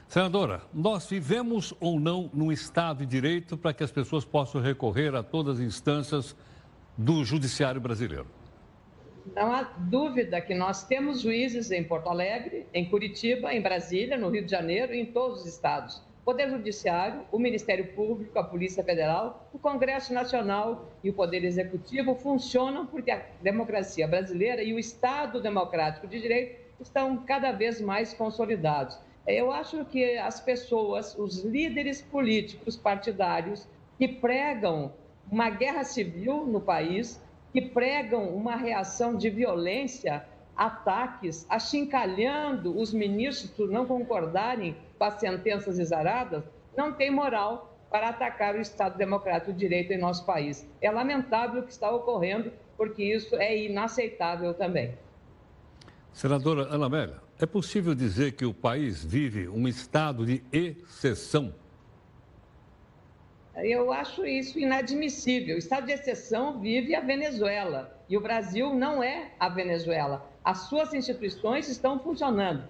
Senadora, nós vivemos ou não num Estado de Direito para que as pessoas possam recorrer a todas as instâncias do Judiciário brasileiro? Não há dúvida que nós temos juízes em Porto Alegre, em Curitiba, em Brasília, no Rio de Janeiro e em todos os estados. O Poder Judiciário, o Ministério Público, a Polícia Federal, o Congresso Nacional e o Poder Executivo funcionam porque a democracia brasileira e o Estado democrático de direito estão cada vez mais consolidados. Eu acho que as pessoas, os líderes políticos partidários que pregam uma guerra civil no país, que pregam uma reação de violência, ataques, achincalhando os ministros por não concordarem com as sentenças exaradas, não tem moral para atacar o Estado Democrático de Direito em nosso país. É lamentável o que está ocorrendo, porque isso é inaceitável também. Senadora Ana Amélia, é possível dizer que o país vive um estado de exceção? Eu acho isso inadmissível. O estado de exceção vive a Venezuela e o Brasil não é a Venezuela. As suas instituições estão funcionando.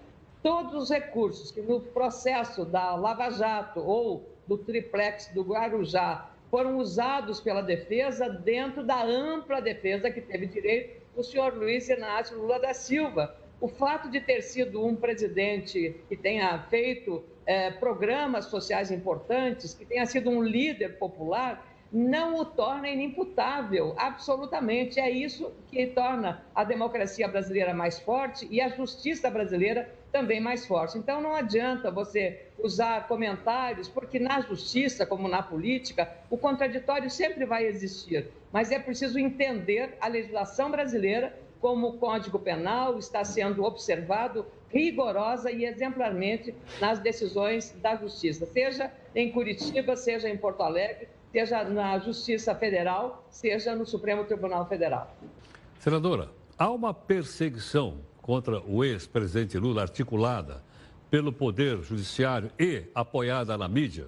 Todos os recursos que no processo da Lava Jato ou do triplex do Guarujá foram usados pela defesa dentro da ampla defesa que teve direito o senhor Luiz Inácio Lula da Silva. O fato de ter sido um presidente que tenha feito programas sociais importantes, que tenha sido um líder popular, não o torna inimputável, absolutamente. É isso que torna a democracia brasileira mais forte e a justiça brasileira também mais forte. Então, não adianta você usar comentários, porque na justiça, como na política, o contraditório sempre vai existir. Mas é preciso entender a legislação brasileira, como o Código Penal está sendo observado rigorosa e exemplarmente nas decisões da Justiça, seja em Curitiba, seja em Porto Alegre, seja na Justiça Federal, seja no Supremo Tribunal Federal. Senadora, há uma perseguição contra o ex-presidente Lula articulada pelo Poder Judiciário e apoiada na mídia?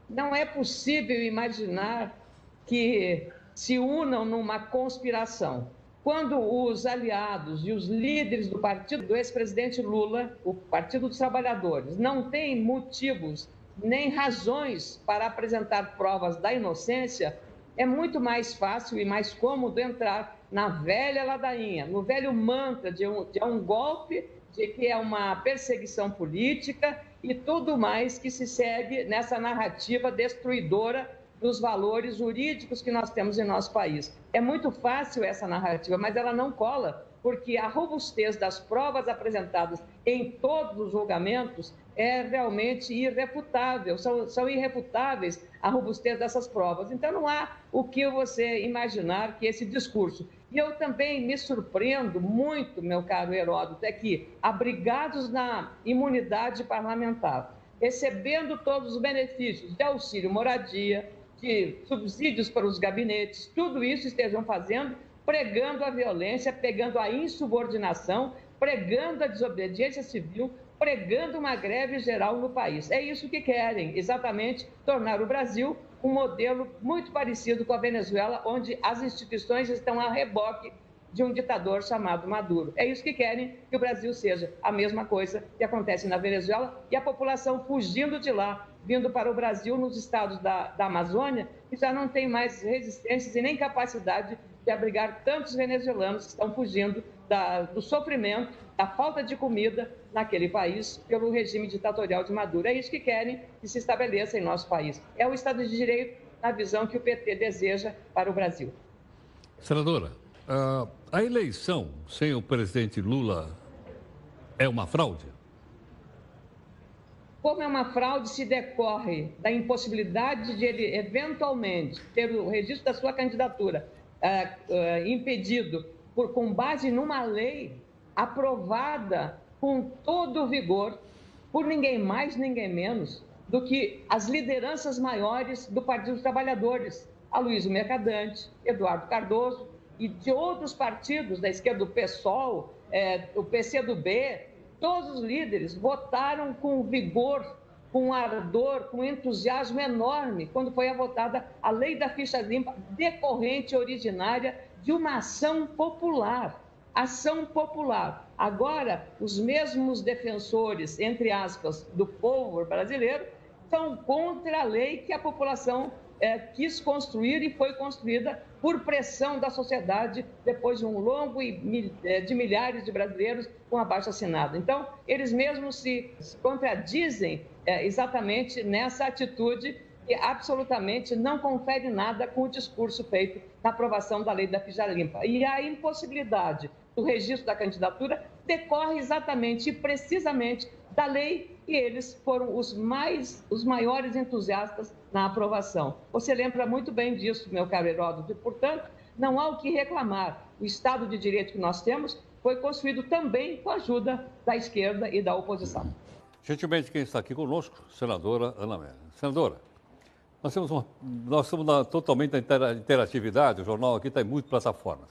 Não é possível imaginar que se unam numa conspiração. Quando os aliados e os líderes do partido do ex-presidente Lula, o Partido dos Trabalhadores, não têm motivos nem razões para apresentar provas da inocência, é muito mais fácil e mais cômodo entrar na velha ladainha, no velho mantra de um golpe, de que é uma perseguição política e tudo mais que se segue nessa narrativa destruidora dos valores jurídicos que nós temos em nosso país. É muito fácil essa narrativa, mas ela não cola, porque a robustez das provas apresentadas em todos os julgamentos é realmente irrefutável, são irrefutáveis a robustez dessas provas. Então, não há o que você imaginar que esse discurso. E eu também me surpreendo muito, meu caro Heródoto, é que, abrigados na imunidade parlamentar, recebendo todos os benefícios de auxílio moradia, de subsídios para os gabinetes, tudo isso estejam fazendo, pregando a violência, pregando a insubordinação, pregando a desobediência civil, pregando uma greve geral no país. É isso que querem, exatamente, tornar o Brasil um modelo muito parecido com a Venezuela, onde as instituições estão a reboque de um ditador chamado Maduro. É isso que querem, que o Brasil seja a mesma coisa que acontece na Venezuela e a população fugindo de lá, vindo para o Brasil, nos estados da Amazônia, que já não tem mais resistências e nem capacidade de abrigar tantos venezuelanos que estão fugindo do sofrimento, da falta de comida naquele país pelo regime ditatorial de Maduro. É isso que querem que se estabeleça em nosso país. É o Estado de Direito na visão que o PT deseja para o Brasil. Senadora, a eleição sem o presidente Lula é uma fraude? Como é uma fraude, se decorre da impossibilidade de ele, eventualmente, ter o registro da sua candidatura impedido com base numa lei aprovada com todo o vigor por ninguém mais, ninguém menos do que as lideranças maiores do Partido dos Trabalhadores, Aloysio Mercadante, Eduardo Cardoso e de outros partidos da esquerda, do PSOL, o PCdoB. Todos os líderes votaram com vigor, com ardor, com entusiasmo enorme quando foi votada a lei da ficha limpa, decorrente originária de uma ação popular. ação popular. Agora, os mesmos defensores, entre aspas, do povo brasileiro, são contra a lei que a população quis construir e foi construída por pressão da sociedade depois de um longo de milhares de brasileiros com abaixo-assinado. Então, eles mesmos se contradizem exatamente nessa atitude que absolutamente não confere nada com o discurso feito na aprovação da lei da ficha limpa. E a impossibilidade do registro da candidatura decorre exatamente e precisamente da lei que eles foram os maiores entusiastas na aprovação. Você lembra muito bem disso, meu caro Heródoto, e, portanto, não há o que reclamar. O Estado de Direito que nós temos foi construído também com a ajuda da esquerda e da oposição. Gentilmente, quem está aqui conosco, senadora Ana Amélia. Senadora, nós estamos totalmente na interatividade, o jornal aqui está em muitas plataformas.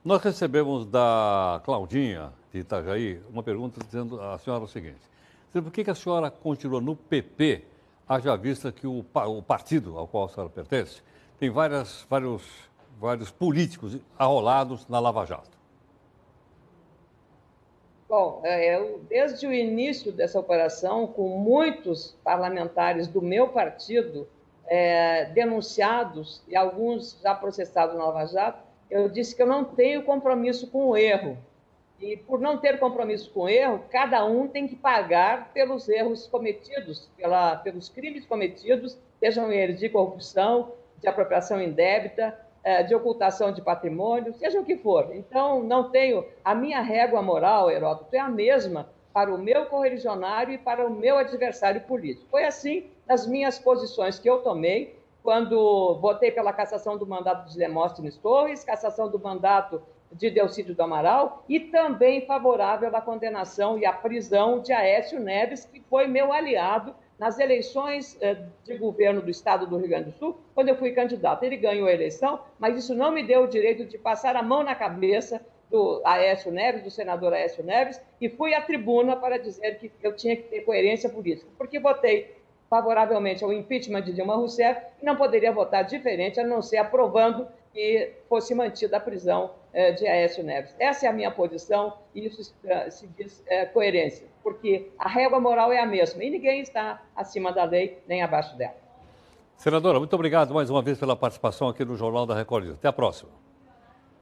Nós recebemos da Claudinha, de Itajaí, uma pergunta dizendo a senhora o seguinte: por que a senhora continua no PP, haja vista que o partido ao qual a senhora pertence tem vários políticos arrolados na Lava Jato? Bom, desde o início dessa operação, com muitos parlamentares do meu partido denunciados e alguns já processados na Lava Jato, eu disse que eu não tenho compromisso com o erro. E por não ter compromisso com o erro, cada um tem que pagar pelos erros cometidos, pelos crimes cometidos, sejam eles de corrupção, de apropriação indébita, de ocultação de patrimônio, seja o que for. Então, não tenho... A minha régua moral, Heródoto, é a mesma para o meu correligionário e para o meu adversário político. Foi assim nas minhas posições que eu tomei, quando votei pela cassação do mandato de Demóstenes Torres, cassação do mandato de Delcídio do Amaral e também favorável à condenação e à prisão de Aécio Neves, que foi meu aliado nas eleições de governo do estado do Rio Grande do Sul, quando eu fui candidato. Ele ganhou a eleição, mas isso não me deu o direito de passar a mão na cabeça do Aécio Neves, do senador Aécio Neves, e fui à tribuna para dizer que eu tinha que ter coerência política, porque votei favoravelmente ao impeachment de Dilma Rousseff e não poderia votar diferente, a não ser aprovando que fosse mantida a prisão de Aécio Neves. Essa é a minha posição e isso se diz coerência, porque a régua moral é a mesma e ninguém está acima da lei nem abaixo dela. Senadora, muito obrigado mais uma vez pela participação aqui no Jornal da Record News. Até a próxima.